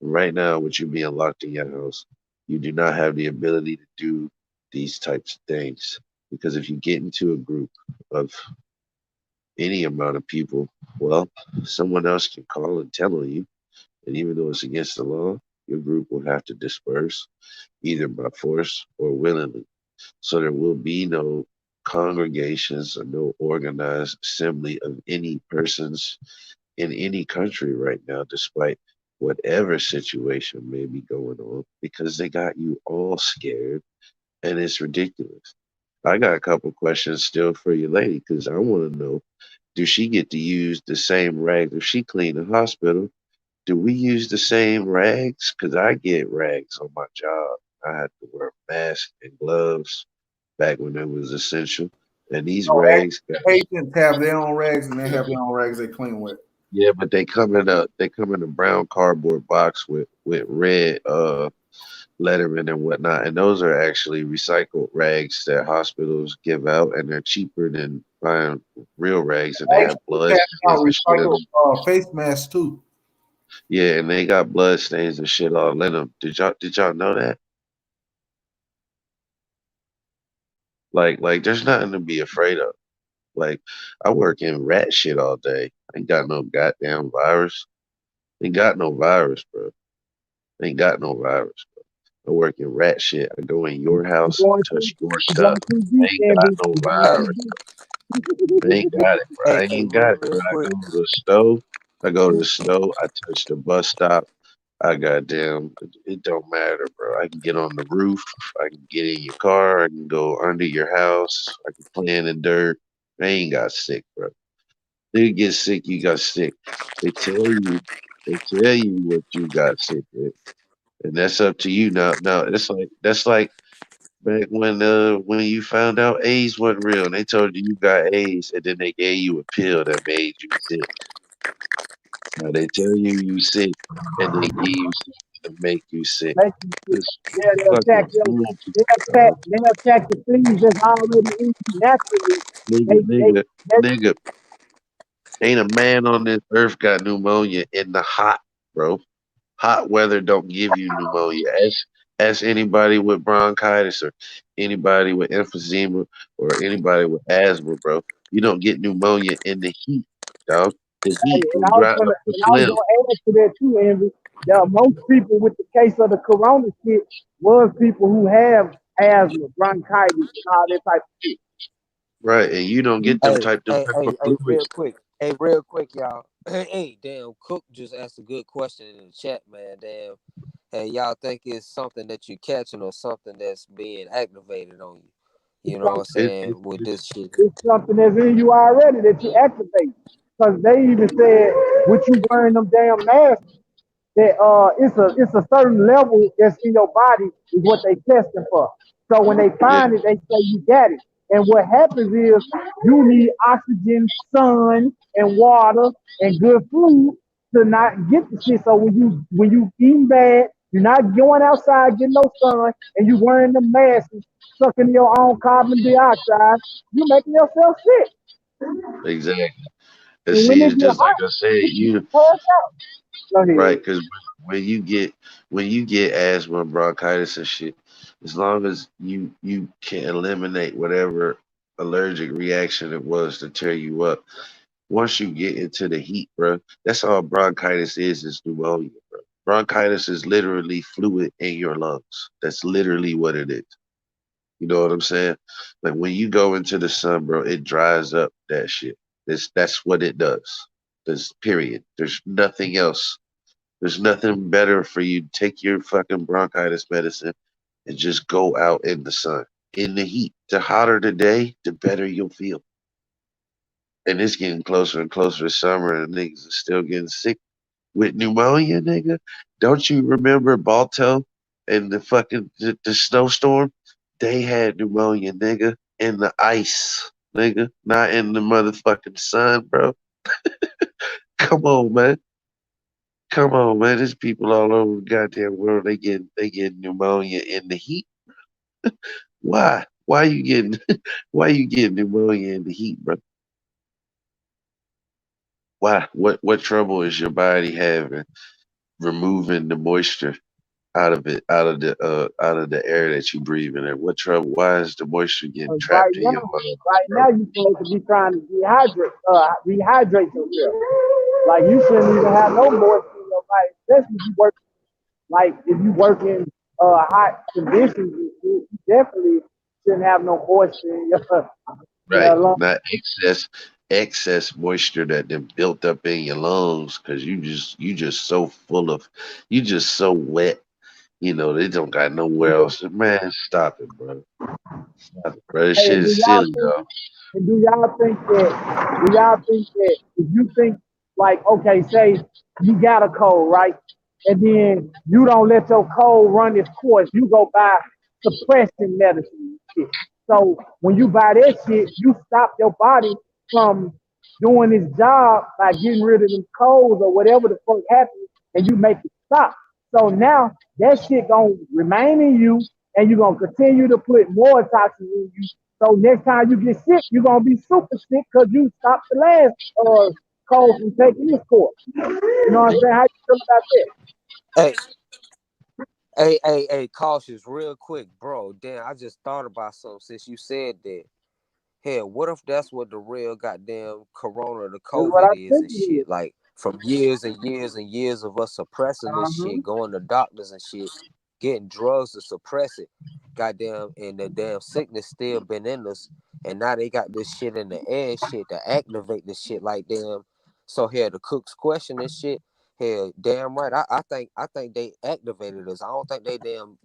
And right now, with you being locked in your house, you do not have the ability to do these types of things. Because if you get into a group of any amount of people, well, someone else can call and tell on you. And even though it's against the law, your group will have to disperse either by force or willingly. So there will be no congregations or no organized assembly of any persons in any country right now, despite whatever situation may be going on, because they got you all scared and it's ridiculous. I got a couple questions still for you, lady, because I want to know, do she get to use the same rags if she clean the hospital? Do we use the same rags? Because I get rags on my job. I had to wear a mask and gloves back when it was essential. And these So rags, agents have their own rags and they have their own rags they clean with. yeah, but they come in a brown cardboard box with red letterman and whatnot. And those are actually recycled rags that hospitals give out, and they're cheaper than buying real rags, and they have blood They have stains and shit in them. recycled face masks too. Yeah, and they got blood stains and shit all in them. Did y'all know that? Like there's nothing to be afraid of. Like I work in rat shit all day. I ain't got no goddamn virus. Ain't got no virus, bro. Ain't got no virus, bro. I work in rat shit. I go in your You're house, going touch too, your you're going stuff. too I deep, ain't got Andy. no You're going virus. too deep. I ain't got it, bro. I Hey, ain't got real, it, bro. real I quick. go to the stove. I go to the stove. I touch the bus stop. I goddamn, it don't matter, bro. I can get on the roof. I can get in your car. I can go under your house. I can play in the dirt. I ain't got sick, bro. You get sick, you got sick. They tell you, they tell you what you got sick with, and that's up to you. Now that's like back when you found out AIDS wasn't real, and they told you you got AIDS, and then they gave you a pill that made you sick. Now they tell you sick, and they give you something to make you sick. Make you sick. It's Yeah, they'll fucking attack them. foolproof, They'll dog. attack the things that's already in you naturally. Nigga, They nigga, that nigga. Ain't a man on this earth got pneumonia in the hot, bro. Hot weather don't give you pneumonia. As anybody with bronchitis or anybody with emphysema or anybody with asthma, bro. You don't get pneumonia in the heat, dog. The heat will dry up the and I was phlegm. gonna add to that too, Envy. There most people with the case of the corona shit was people who have asthma, bronchitis, and all that type of shit. Right, and you don't get them Hey, type hey, of hey, hey, real fluids. quick. Hey, real quick, y'all. Hey, damn, Cook just asked a good question in the chat, man. Damn. Hey, y'all think it's something that you're catching or something that's being activated on you? It's You know what I'm something, It, it, saying? With it's this shit. it's something that's in you already that you activate. Because they even said with you wearing them damn masks, that it's a certain level that's in your body is what they testing for. So when they yeah, find it, they say you got it. And what happens is you need oxygen, sun, and water and good food to not get the shit. So when you eating bad, you're not going outside getting no sun, and you wearing the mask, and sucking your own carbon dioxide, you making yourself sick. exactly. And And when see, it it's get just like hot, I said, you can you pass out. Go right, ahead. because when you get asthma, bronchitis, and shit, as long as you can eliminate whatever allergic reaction it was to tear you up, once you get into the heat, bro, that's all bronchitis is pneumonia, bro. Bronchitis is literally fluid in your lungs. That's literally what it is. You know what I'm saying? Like when you go into the sun, bro, it dries up that shit. That's what it does. There's period. There's nothing else. There's nothing better for you. Take your fucking bronchitis medicine and just go out in the sun, in the heat. The hotter the day, the better you'll feel. And it's getting closer and closer to summer, and niggas are still getting sick with pneumonia, nigga. Don't you remember Balto and the snowstorm? They had pneumonia, nigga, in the ice, nigga, not in the motherfucking sun, bro. Come on, man. Come on, man. There's people all over the goddamn world. They get pneumonia in the heat. Why? Why you getting why you getting pneumonia in the heat, bro? Why? What trouble is your body having removing the moisture out of it, out of the air that you breathe in? What trouble? Why is the moisture getting 'Cause trapped in your lungs, right bro? now you're supposed to be trying to rehydrate yourself. Like you shouldn't even have no moisture in your body, especially if you work like if you work in hot conditions and shit, you definitely shouldn't have no moisture in your Right, lungs. not excess moisture that then built up in your lungs because you just so full of you just so wet. You know they don't got nowhere else. Man, stop it, bro. Stop it, bro. This Hey, shit and do is y'all silly, think dog. and do y'all think that if you think like okay, say you got a cold, right? And then you don't let your cold run its course, you go buy suppression medicine and shit. So when you buy that shit, you stop your body from doing its job by getting rid of them colds or whatever the fuck happens, and you make it stop. So now that shit gonna remain in you, and you're gonna continue to put more toxins in you. So next time you get sick, you're gonna be super sick because you stopped the last cold from taking this course. You know what I'm saying? How you feel about that? Hey, hey, cautious, real quick, bro. Damn, I just thought about something since you said that. Hell, what if that's what the real goddamn corona, the That's what I COVID is think and it is. shit? Like from years and years and years of us suppressing this Uh-huh. shit, going to doctors and shit, getting drugs to suppress it. Goddamn, and the damn sickness still been in us. And now they got this shit in the air and shit to activate this shit like damn. So here the cook's question and shit. Hell, damn right. I think they activated us. I don't think they damn,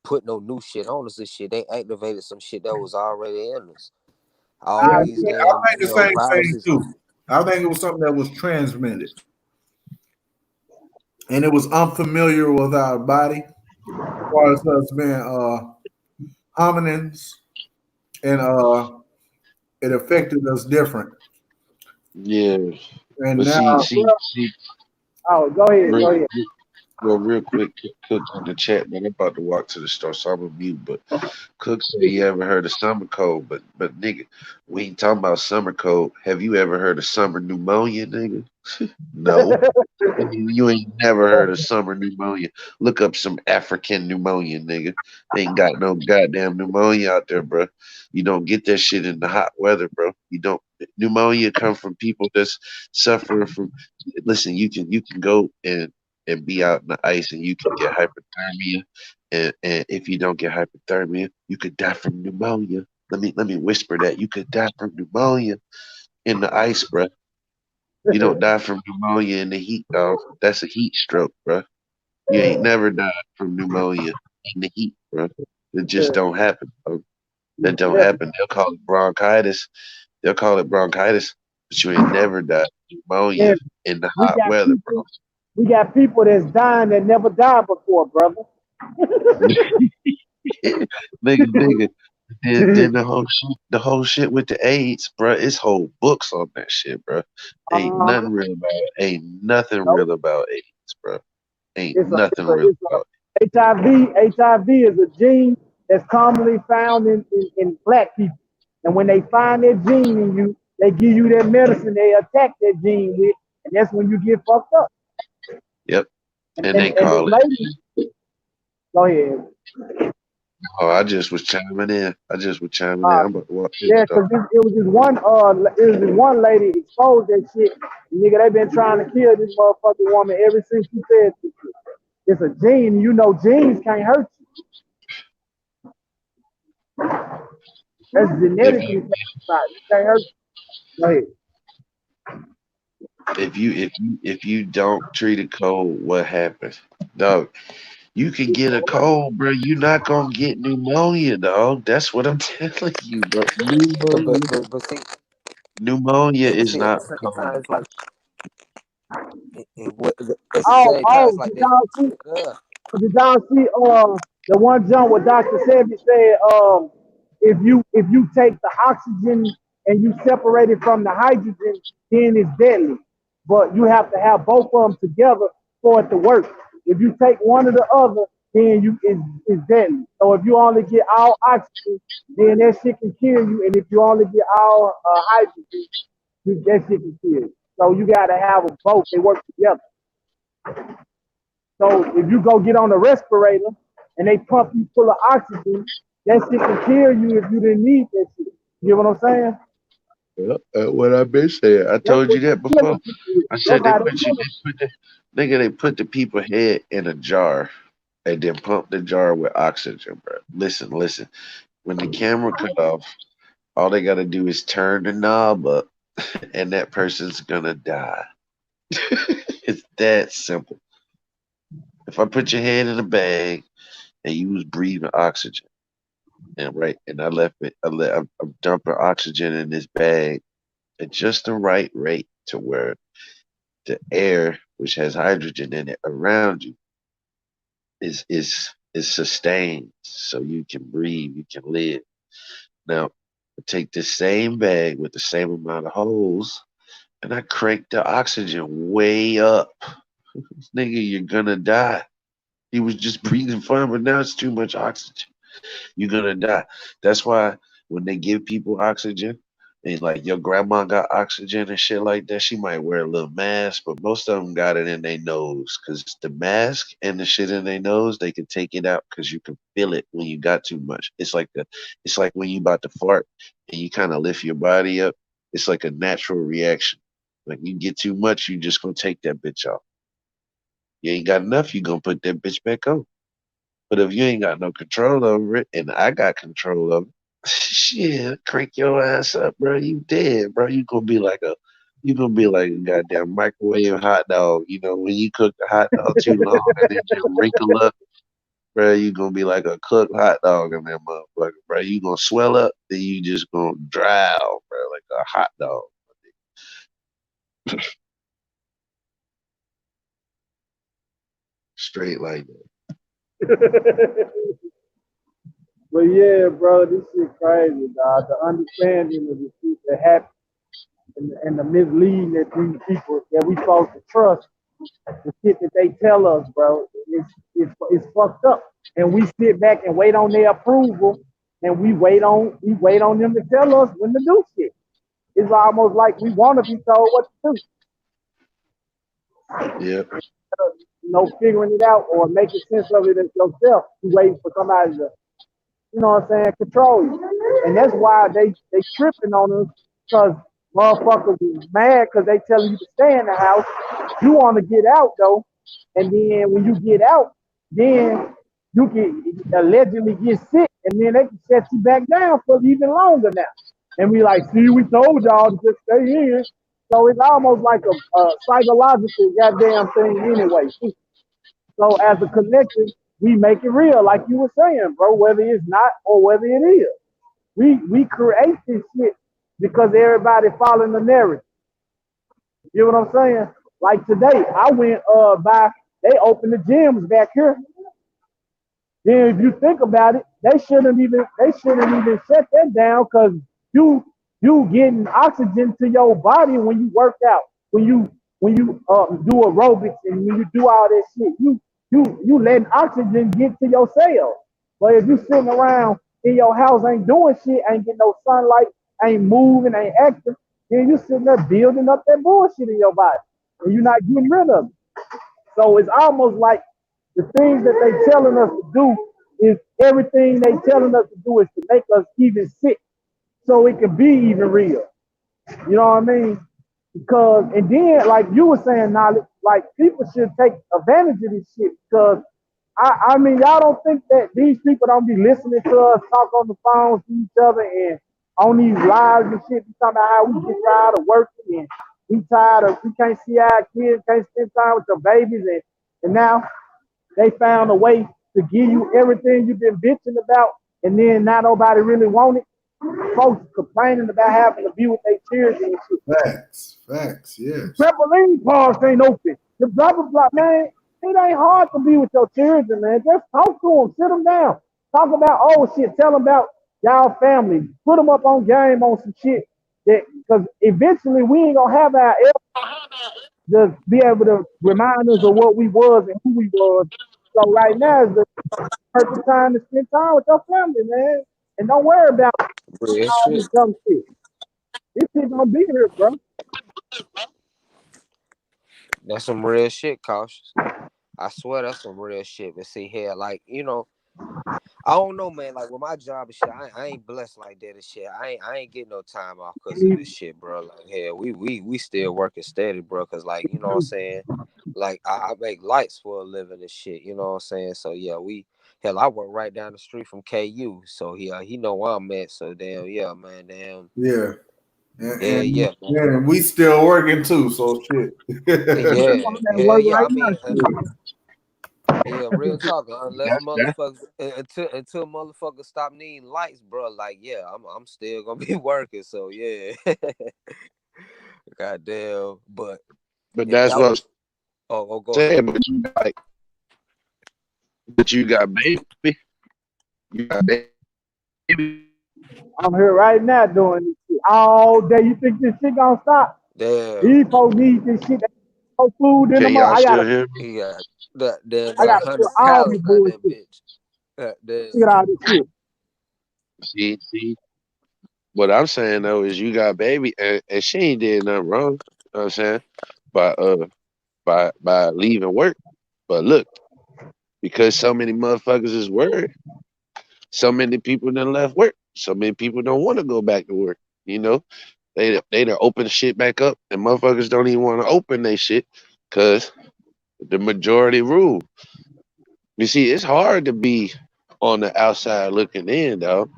put no new shit on us and shit. They activated some shit that was already in us. All I Yeah, these agree. damn, I think the same thing viruses. too. I think it was something that was transmitted, and it was unfamiliar with our body, as far as us being hominins, and it affected us different. Yeah, And but now, see, Oh, go ahead, real, go ahead. well, real quick, Cook in the chat, man. I'm about to walk to the store, so I'm gonna mute. But Cook said you ever heard of summer cold, but nigga, we ain't talking about summer cold. Have you ever heard of summer pneumonia, nigga? No. You ain't never heard of summer pneumonia. Look up some African pneumonia, nigga. Ain't got no goddamn pneumonia out there, bro. You don't get that shit in the hot weather, bro. You don't. Pneumonia come from people that's suffering from. Listen, you can go and be out in the ice and you can get hypothermia, and if you don't get hypothermia, you could die from pneumonia. Let me whisper that you could die from pneumonia in the ice, bro. You don't die from pneumonia in the heat, dog. That's a heat stroke, bro. You ain't never died from pneumonia in the heat, bro. It just don't happen, bro. That don't Yeah, happen. They'll call it bronchitis. They'll call it bronchitis, but you ain't never died from yeah. pneumonia in the We hot got weather, people. We got people that's dying that never died before, brother. bro. nigga. Then the whole shit with the AIDS, bro. It's whole books on that shit, bro. Ain't Uh, nothing real about it. Ain't nothing nope. real about AIDS, bro. Ain't It's a, nothing real it's about HIV. HIV is a gene that's commonly found in black people. And when they find that gene in you, they give you that medicine they attack that gene with, and that's when you get fucked up. it. Yep. And And and, they and this call it lady, go ahead. Oh, I just was chiming in. I just was chiming in. Uh, I'm about to walk in yeah, the door. cause it was this one it was this one lady exposed that shit. Nigga, they been trying to kill this motherfucking woman ever since she said this shit. It's a gene, you know genes can't hurt you. That's If genetically you certified. It can't hurt you. Go ahead. if you don't treat it cold, what happens? Dog, you can get a cold, bro. You're not gonna get pneumonia, dog. That's what I'm telling you, bro. Pneumonia but is see, at the not same cold. time, it's like at the Oh, same time, it's oh, like did this. y'all see? Yeah. Did y'all see the one jump where Dr. Sebi said if you take the oxygen and you separate it from the hydrogen, then it's deadly. But you have to have both of them together for it to work. If you take one or the other, then it's deadly. So if you only get all oxygen, then that shit can kill you. And if you only get all hydrogen, that shit can kill you. So you gotta have them both. They work together. So if you go get on a respirator and they pump you full of oxygen, that shit can kill you if you didn't need that shit. You get what I'm saying? Yep, that's what I've been saying. I That's told what you that they killing before. people with. I That's said how they killing. they put the people head in a jar and then pump the jar with oxygen, bro. Listen. When the camera cut off, all they gotta do is turn the knob up and that person's gonna die. It's that simple. If I put your head in a bag and you was breathing oxygen, and I left it, I'm dumping oxygen in this bag at just the right rate to where the air, which has hydrogen in it around you, is sustained, so you can breathe, you can live. Now, I take this same bag with the same amount of holes, and I crank the oxygen way up. Nigga, you're gonna die. He was just breathing fine, but now it's too much oxygen. You're gonna die. That's why when they give people oxygen, and like your grandma got oxygen and shit like that, she might wear a little mask, but most of them got it in their nose because the mask and the shit in their nose, they can take it out because you can feel it when you got too much. It's like when you about to fart and you kind of lift your body up. It's like a natural reaction. Like you get too much, you just gonna take that bitch off. You ain't got enough, you gonna put that bitch back on. But if you ain't got no control over it, and I got control of it, shit, crank your ass up, bro. You dead, bro. You gonna be like a goddamn microwave hot dog. You know, when you cook the hot dog too long and it just wrinkle up, bro, you gonna be like a cooked hot dog in that motherfucker, bro. You gonna swell up, then you just gonna dry out, bro, like a hot dog. Straight like But yeah, bro, this shit crazy, dog. The understanding of the shit that happens and the misleading that these people that we supposed to trust, the shit that they tell us, bro, it's fucked up. And we sit back and wait on their approval, and we wait on them to tell us when to do shit. It's almost like we want to be told what to do. that. Yep. Figuring it out or making sense of it yourself. You waiting for somebody to, control you. And that's why they tripping on us because motherfuckers is mad because they telling you to stay in the house. You want to get out though, and then when you get out, then you can allegedly get sick, and then they can set you back down for even longer now. And we like, see, we told y'all to just stay here. So it's almost like a psychological goddamn thing anyway. So as a collective, we make it real, like you were saying, bro, whether it's not or whether it is. We create this shit because everybody following the narrative. You know what I'm saying? Like today, I went by, they opened the gyms back here. Then if you think about it, they shouldn't even shut that down because you getting oxygen to your body when you work out, when you do aerobics and when you do all that shit, you letting oxygen get to your cells. But if you sitting around in your house ain't doing shit, ain't getting no sunlight, ain't moving, ain't active, then you sitting there building up that bullshit in your body and you're not getting rid of it. So it's almost like the things that they telling us to do. is everything they telling us to do is to make us even sick so it can be even real. You know what I mean? Because and then like you were saying, knowledge, like people should take advantage of this shit because I mean y'all don't think that these people don't be listening to us talk on the phones to each other and on these lives and shit, be talking about how we get tired of working and we tired of we can't see our kids, can't spend time with your babies and now they found a way to give you everything you've been bitching about and then not nobody really want it. Folks complaining about having to be with their children and shit. Facts, yes. Trampoline parks ain't open. The blah blah blah, man. It ain't hard to be with your children, man. Just talk to them, sit them down, talk about old shit, tell them about y'all family, put them up on game on some shit. Because eventually we ain't gonna have our elders just be able to remind us of what we was and who we was. So right now is the perfect time to spend time with your family, man. And don't worry about Real all shit. this dumb shit. This shit gonna be here, bro. That's some real shit, Cautious. I swear that's some real shit. But see here, like, you know, I don't know, man. Like with my job and shit, I ain't blessed like that and shit. I ain't getting no time off because of this shit, bro. Like, hell, we still working steady, bro. Cause like, you know what I'm saying? Like I make lights for a living and shit. You know what I'm saying? So yeah, I work right down the street from KU. So yeah, he know where I'm at. So damn, yeah, man, damn. Yeah. Yeah, And we still working too, so shit. Yeah. I mean, yeah, real talk. Unless That, motherfuckers until motherfuckers stop needing lights, bro. Like, yeah, I'm still gonna be working. So yeah, goddamn. But but if that's that what was, go I'm ahead. saying. But you got baby. You got baby. I'm here right now doing this shit all day. You think this shit gonna stop? Damn, These folks need this shit. They no food in Can them. y'all I still gotta, hear me? he got that I got gotta put 100 all this pallets out that bullshit. bitch. Goddamn. Figure out this shit. See. What I'm saying though is you got baby, and she ain't did nothing wrong. You know what I'm saying? By leaving work. But look, because so many motherfuckers is worried, so many people done left work. So many people don't want to go back to work. You know, they done open shit back up, and motherfuckers don't even want to open their shit because the majority rule. You see, it's hard to be on the outside looking in, though.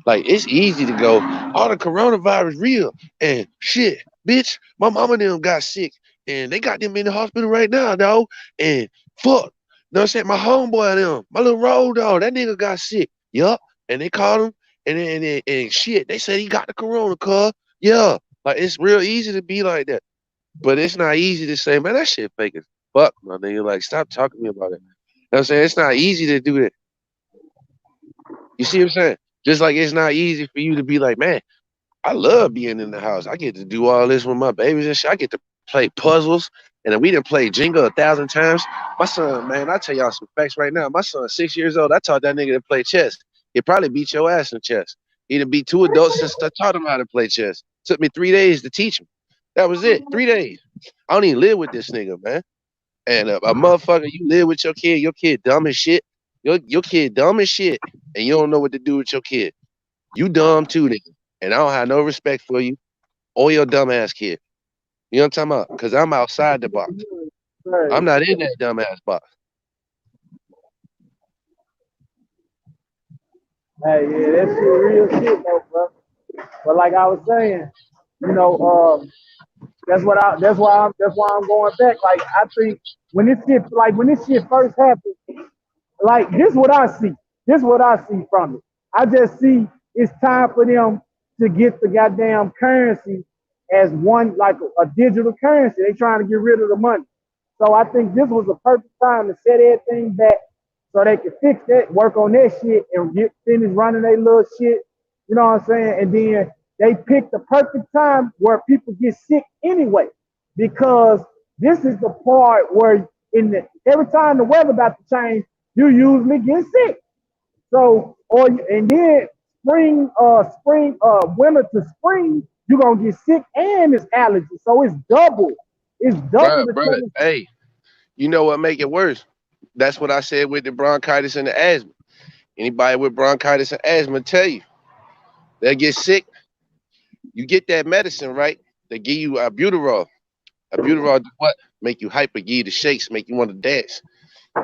Like it's easy to go, oh, the coronavirus real and shit, bitch. My mama and them got sick and they got them in the hospital right now, dog. And fuck, you know what I'm saying? My homeboy and them, my little road dog, that nigga got sick. Yup. And they called him and shit. They said he got the corona, cuz. Yeah. Like it's real easy to be like that. But it's not easy to say, man, that shit fake as fuck, my nigga. Like, stop talking to me about it. You know what I'm saying? It's not easy to do that. You see what I'm saying? Just like it's not easy for you to be like, man, I love being in the house. I get to do all this with my babies and shit. I get to play puzzles. And then we done played Jenga 1,000 times. My son, man, I tell y'all some facts right now. My son's 6 years old. I taught that nigga to play chess. He'd probably beat your ass in chess. He'd beat 2 adults since I taught him how to play chess. Took me 3 days to teach him. That was it. 3 days. I don't even live with this nigga, man. And a motherfucker, you live with your kid dumb as shit. Your kid dumb as shit, and you don't know what to do with your kid. You dumb too, nigga. And I don't have no respect for you or your dumb ass kid. You know what I'm talking about? Because I'm outside the box. I'm not in that dumb ass box. Hey, yeah, that shit real shit though, bro. But like I was saying, you know, that's why I'm going back. Like I think when this shit first happened, like this what I see. This what I see from it. I just see it's time for them to get the goddamn currency as one like a digital currency. They trying to get rid of the money. So I think this was the perfect time to set everything back so they can fix that, work on that shit, and get finished running their little shit. You know what I'm saying? And then they picked the perfect time where people get sick anyway, because this is the part where every time the weather about to change, you usually get sick. So and then winter to spring, you're gonna get sick and it's allergy. So it's double. It's double the Bruh, chance. hey, you know what make it worse? That's what I said with the bronchitis and the asthma. Anybody with bronchitis and asthma tell you they'll get sick. You get that medicine, right? They give you albuterol. Albuterol do what? Make you hyper, give you the shakes, make you want to dance.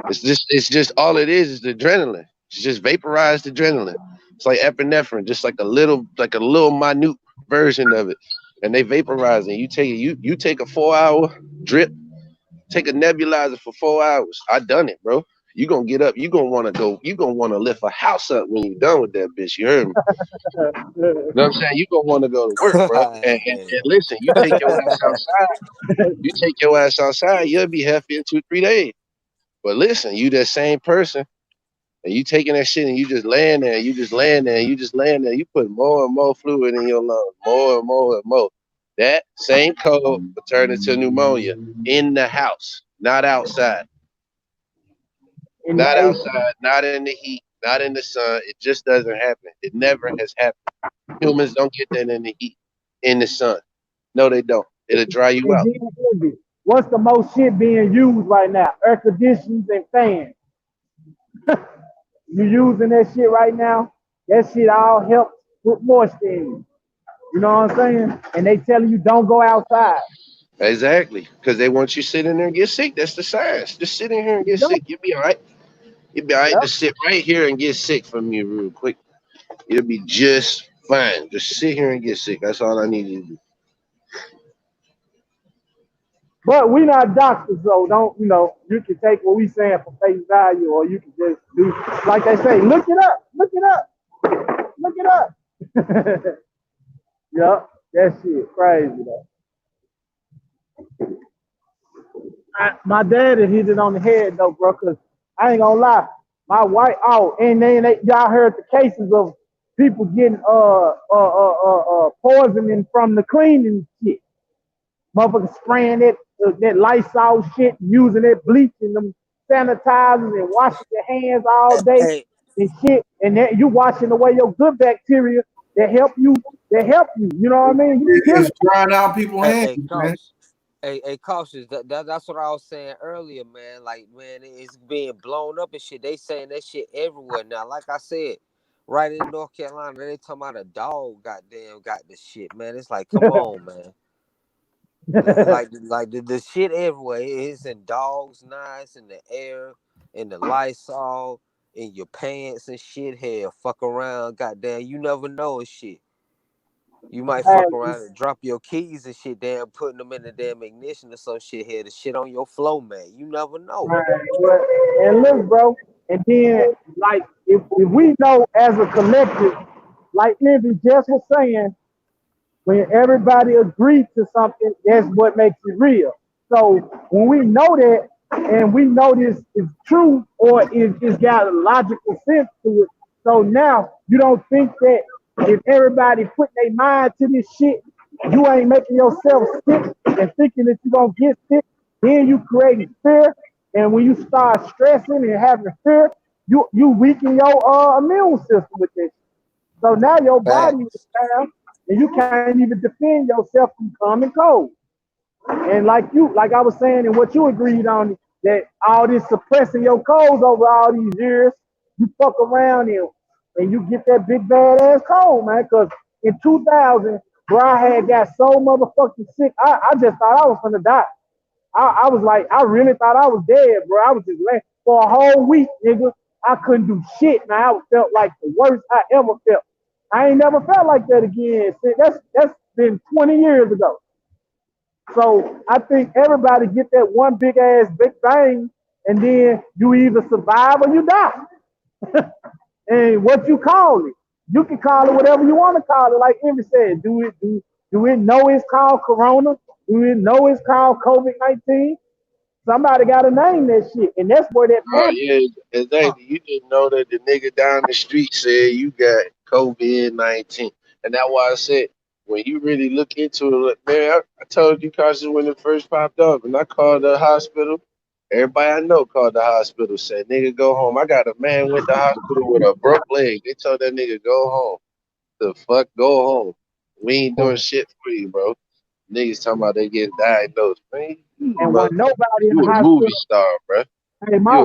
It's just all it is the adrenaline. It's just vaporized adrenaline. It's like epinephrine, just like a little minute version of it. And they vaporize it. You take a 4-hour drip, take a nebulizer for 4 hours. I done it, bro. You gonna get up, you gonna wanna go, you gonna wanna lift a house up when you done with that bitch. You heard me? You know what I'm saying? You gonna wanna go to work, bro. And listen, you take your ass outside, you'll be happy in 2-3 days. But listen, you that same person, and you taking that shit and you just laying there, you put more and more fluid in your lungs, more and more and more. That same cold will turn into pneumonia in the house, not outside. Not outside, not in the heat, not in the sun. It just doesn't happen. It never has happened. Humans don't get that in the heat, in the sun. No, they don't. It'll dry you out. What's the most shit being used right now? Air conditioners and fans. You using that shit right now? That shit all helps put moisture in you. You know what I'm saying? And they telling you don't go outside. Exactly, because they want you to sit in there and get sick. That's the science. Just sit in here and get sick. You'll be all right. You'll be all right to sit right here and get sick from me real quick. You'll be just fine. Just sit here and get sick. That's all I need you to do. But we not doctors, so don't, you can take what we saying for face value, or you can just do, like they say, look it up. Yup, that shit crazy, though. My dad hit it on the head, though, bro, because I ain't gonna lie. My wife, and then y'all heard the cases of people getting poisoning from the cleaning shit. Motherfuckers spraying that Lysol shit, using that bleach and them sanitizers and washing your hands all day and shit. And that you washing away your good bacteria that help you. You know what I mean? It's drying out people's hands, man. Hey, cautious. That's what I was saying earlier, man. Like, man, it's being blown up and shit. They saying that shit everywhere now. Like I said, right in North Carolina, they talking about a dog. Goddamn, got this shit, man. It's like, come on, man. like the shit everywhere. It's in dogs' knives, in the air, in the Lysol, in your pants and shit. Hell, fuck around, goddamn. You never know and shit. You might fuck around and drop your keys and shit, damn, putting them in the damn ignition or some shit here. The shit on your floor, man. You never know. Right. And look, bro, and then like if we know as a collective, like Envy just was saying, when everybody agrees to something, that's what makes it real. So when we know that and we know this is true or it's got a logical sense to it, so now you don't think that if everybody put their mind to this shit, you ain't making yourself sick and thinking that you're going to get sick, then you creating fear. And when you start stressing and having fear, you weaken your immune system with this. So now your body is down and you can't even defend yourself from common cold. And like I was saying, and what you agreed on, that all this suppressing your colds over all these years, you fuck around and you get that big bad ass cold, man. Because in 2000, bro, I had got so motherfucking sick, I just thought I was gonna die. I was like, I really thought I was dead, bro. I was just laying for a whole week, nigga. I couldn't do shit, man. I felt like the worst I ever felt. I ain't never felt like that again. That's been 20 years ago. So I think everybody get that one big bang, and then you either survive or you die. And what you call it, you can call it whatever you want to call it. Like Envy said, do it know it's called Corona? Do it know it's called COVID-19? Somebody got to name that shit, and that's where that. Oh yeah, exactly. You didn't know that the nigga down the street said you got COVID-19, and that's why I said when you really look into it, man, I told you, Carson, when it first popped up, and I called the hospital. Everybody I know called the hospital, said, nigga, go home. I got a man went to the hospital with a broke leg. They told that nigga, go home. The fuck, go home. We ain't doing shit for you, bro. Niggas talking about they get diagnosed, man. And when nobody in you the a hospital, movie star, bro. hey, my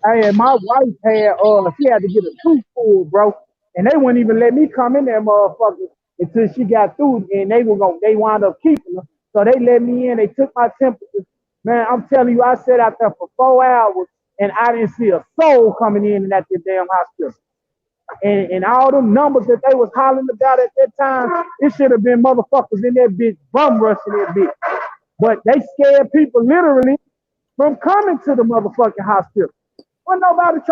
Hey, and my wife had she had to get a tooth pulled, bro, and they wouldn't even let me come in there, motherfucker, until she got through, and they wound up keeping her. So they let me in. They took my temperature. Man, I'm telling you, I sat out there for 4 hours, and I didn't see a soul coming in at the damn hospital. And all them numbers that they was hollering about at that time, it should have been motherfuckers in that bitch bum rushing that bitch. But they scared people literally from coming to the motherfucking hospital. Well, nobody